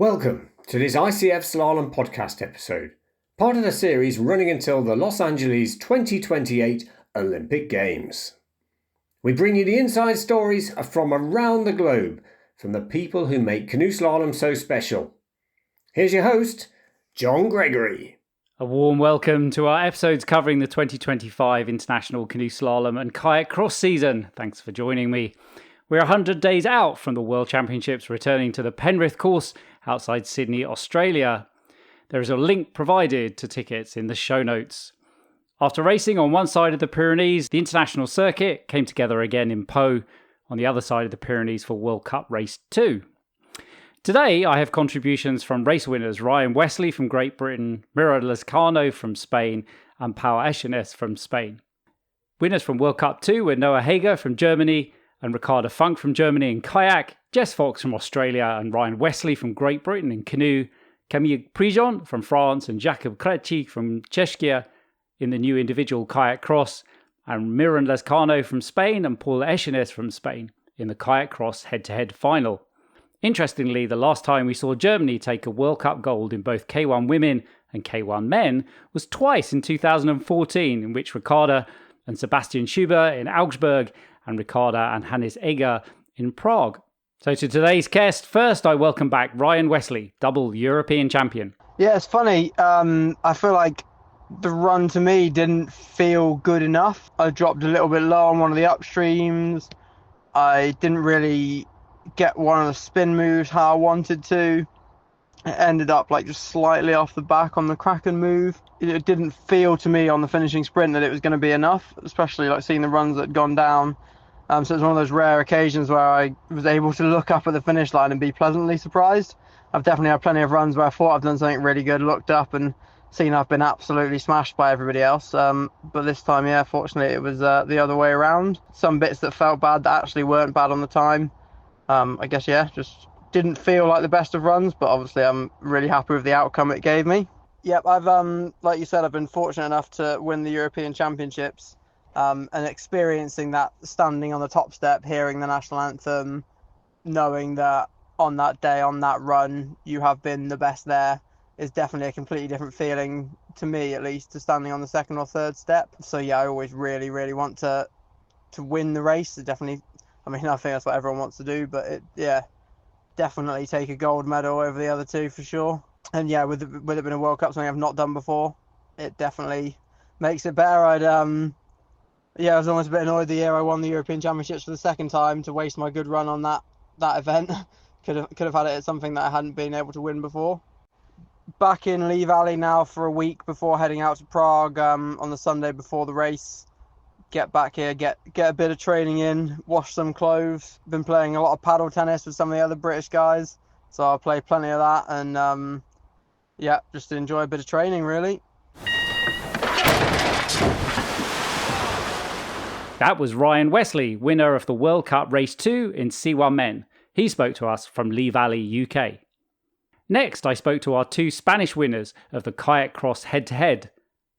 Welcome to this ICF Slalom podcast episode, part of the series running until the Los Angeles 2028 Olympic Games. We bring you the inside stories from around the globe from the people who make canoe slalom so special. Here's your host, John Gregory. A warm welcome to our episodes covering the 2025 International Canoe Slalom and Kayak Cross season. Thanks for joining me. We're 100 days out from the World Championships returning to the Penrith course outside Sydney, Australia. There is a link provided to tickets in the show notes. After racing on one side of the Pyrenees, the international circuit came together again in Pau on the other side of the Pyrenees for World Cup Race 2. Today I have contributions from race winners Ryan Westley from Great Britain, Miren Lazkano from Spain and Pau Echaniz from Spain. Winners from World Cup 2 were Noah Hager from Germany and Ricarda Funk from Germany in Kayak, Jess Foix from Australia and Ryan Westley from Great Britain in Canoe, Camille Prigent from France and Jakub Krejci from Czechia in the new individual Kayak Cross, and Miren Lazkano from Spain and Pau Echaniz from Spain in the Kayak Cross head-to-head final. Interestingly, the last time we saw Germany take a World Cup gold in both K1 women and K1 men was twice in 2014, in which Ricarda and Sebastian Schuber in Augsburg and Ricarda and Hannes Eger in Prague. So to today's guest, first I welcome back Ryan Westley, double European champion. Yeah, it's funny. I feel like the run to me didn't feel good enough. I dropped a little bit low on one of the upstreams. I didn't really get one of the spin moves how I wanted to. It ended up just slightly off the back on the Kraken move. It didn't feel to me on the finishing sprint that it was going to be enough, especially seeing the runs that had gone down. So it's one of those rare occasions where I was able to look up at the finish line and be pleasantly surprised. I've definitely had plenty of runs where I thought I've done something really good, looked up and seen I've been absolutely smashed by everybody else. But this time, yeah, fortunately it was the other way around. Some bits that felt bad that actually weren't bad on the time. I guess, yeah, just didn't feel like the best of runs, but obviously I'm really happy with the outcome it gave me. Yep, I've, like you said, I've been fortunate enough to win the European Championships. And experiencing that, standing on the top step, hearing the national anthem, knowing that on that day, on that run, you have been the best there, is definitely a completely different feeling, to me at least, to standing on the second or third step. So yeah, I always really, really want to win the race. I think that's what everyone wants to do, but definitely take a gold medal over the other two for sure. And yeah, with it being a World Cup, something I've not done before, it definitely makes it better. I was almost a bit annoyed the year I won the European Championships for the second time to waste my good run on that event. Could have had it at something that I hadn't been able to win before. Back in Lee Valley now for a week before heading out to Prague on the Sunday before the race. Get back here, get a bit of training in, wash some clothes. Been playing a lot of paddle tennis with some of the other British guys, so I'll play plenty of that and just enjoy a bit of training really. That was Ryan Westley, winner of the World Cup Race 2 in C1 Men. He spoke to us from Lee Valley, UK. Next, I spoke to our two Spanish winners of the Kayak Cross head-to-head,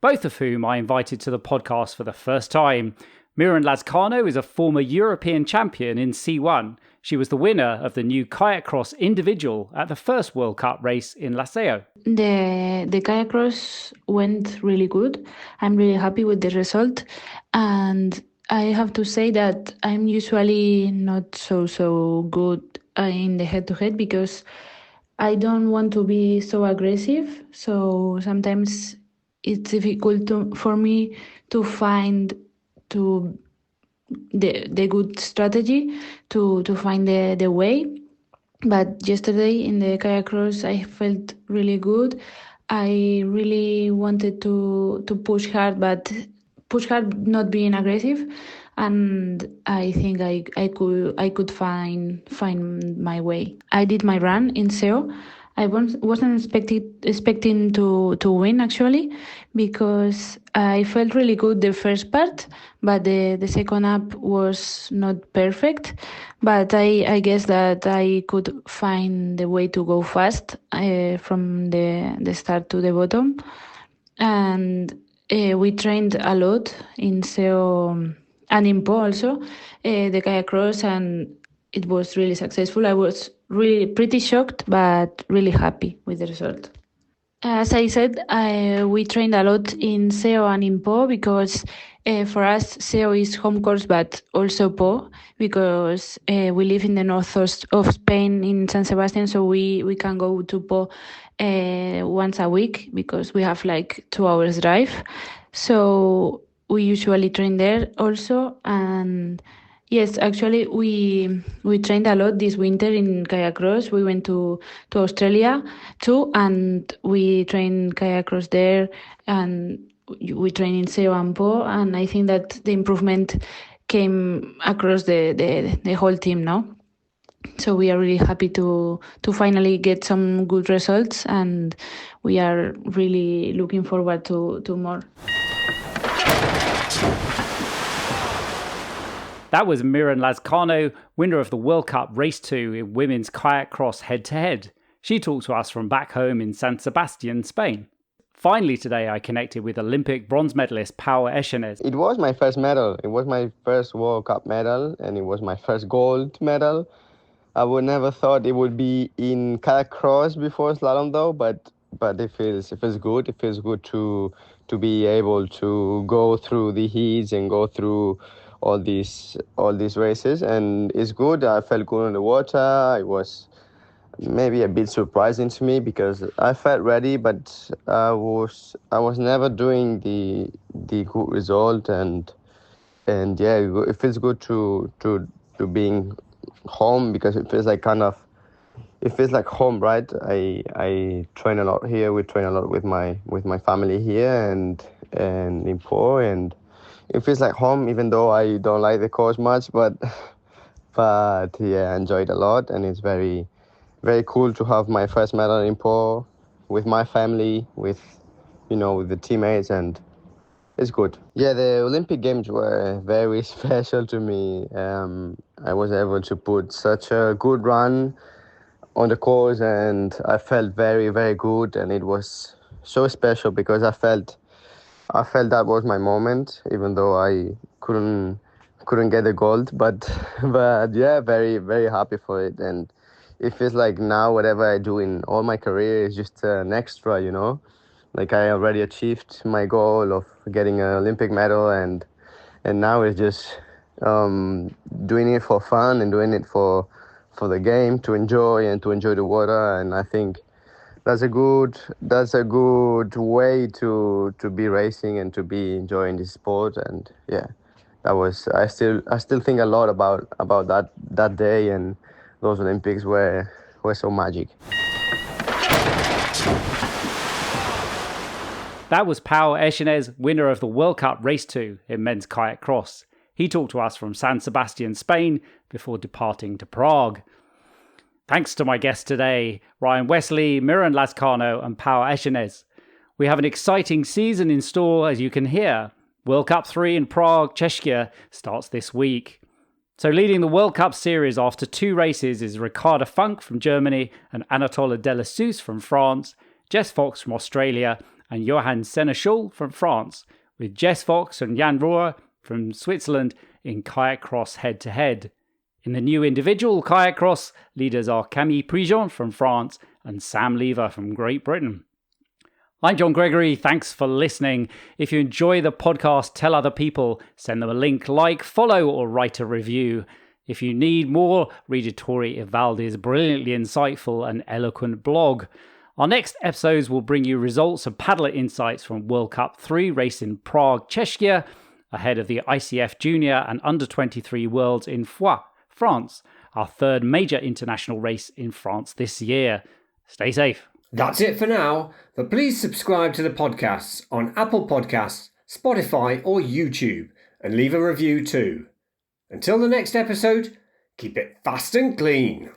both of whom I invited to the podcast for the first time. Miren Lazkano is a former European champion in C1. She was the winner of the new Kayak Cross individual at the first World Cup race in Seu. The Kayak Cross went really good. I'm really happy with the result, and I have to say that I'm usually not so good in the head-to-head because I don't want to be so aggressive. So sometimes it's difficult for me to find the good strategy to find the way. But yesterday in the Kayak Cross, I felt really good. I really wanted to push hard, but push hard not being aggressive, and I think I could find my way. I did my run in Seu. I wasn't expecting to win actually, because I felt really good the first part, but the second up was not perfect. But I guess that I could find the way to go fast from the start to the bottom, and we trained a lot in Seu and in Pau also, the Kayak Cross, and it was really successful. I was really pretty shocked, but really happy with the result. As I said, we trained a lot in Seu and in Pau because for us, Seu is home course, but also Pau because we live in the northeast of Spain in San Sebastian, so we can go to Pau once a week because we have like 2 hours drive. So we usually train there also. And yes, actually, we trained a lot this winter in kayak cross. We went to Australia too, and we trained kayak cross there, and we train in Seu and Pau, and I think that the improvement came across the whole team now. So we are really happy to finally get some good results, and we are really looking forward to more. That was Miren Lazkano, winner of the World Cup Race 2 in women's kayak cross head-to-head. She talked to us from back home in San Sebastian, Spain. Finally today I connected with Olympic bronze medalist Pau Echaniz. It was my first medal. It was my first World Cup medal, and it was my first gold medal. I would never thought it would be in kayak cross before slalom though, but it feels good. It feels good to be able to go through the heats and go through all these races, and it's good. I felt good on the water. It was maybe a bit surprising to me because I felt ready, but I was never doing the good result, and yeah, it feels good to being home because it feels like home, right? I train a lot here. We train a lot with my family here and in Pau, and it feels like home, even though I don't like the course much, but yeah, I enjoyed a lot, and it's very, very cool to have my first medal in Pau with my family, with the teammates, and it's good. Yeah, the Olympic Games were very special to me. I was able to put such a good run on the course, and I felt very, very good, and it was so special because I felt that was my moment, even though I couldn't get the gold, but yeah, very, very happy for it. And it feels like now whatever I do in all my career is just an extra, like I already achieved my goal of getting an Olympic medal, and now it's just doing it for fun and doing it for the game, to enjoy the water. And I think that's a good way to be racing and to be enjoying this sport. And yeah, I still think a lot about that day, and those Olympics were so magic. That was Pau Echaniz, winner of the World Cup Race 2 in men's kayak cross. He talked to us from San Sebastian, Spain, before departing to Prague. Thanks to my guests today, Ryan Westley, Miren Lazkano and Pau Echaniz. We have an exciting season in store, as you can hear. World Cup 3 in Prague, Czechia, starts this week. So leading the World Cup series after 2 races is Ricarda Funk from Germany and Anatola Delassus from France, Jess Foix from Australia and Johan Seneschal from France, with Jess Foix and Jan Rohr from Switzerland in kayak cross head-to-head. In the new individual kayak cross, leaders are Camille Prigent from France and Sam Lever from Great Britain. I'm John Gregory. Thanks for listening. If you enjoy the podcast, tell other people, send them a link, like, follow, or write a review. If you need more, read Tori Ivaldi's brilliantly insightful and eloquent blog. Our next episodes will bring you results and paddler insights from World Cup 3 race in Prague, Czechia, ahead of the ICF Junior and Under-23 Worlds in Foix, France, our third major international race in France this year. Stay safe. That's it for now, but please subscribe to the podcasts on Apple Podcasts, Spotify or YouTube, and leave a review too. Until the next episode, keep it fast and clean.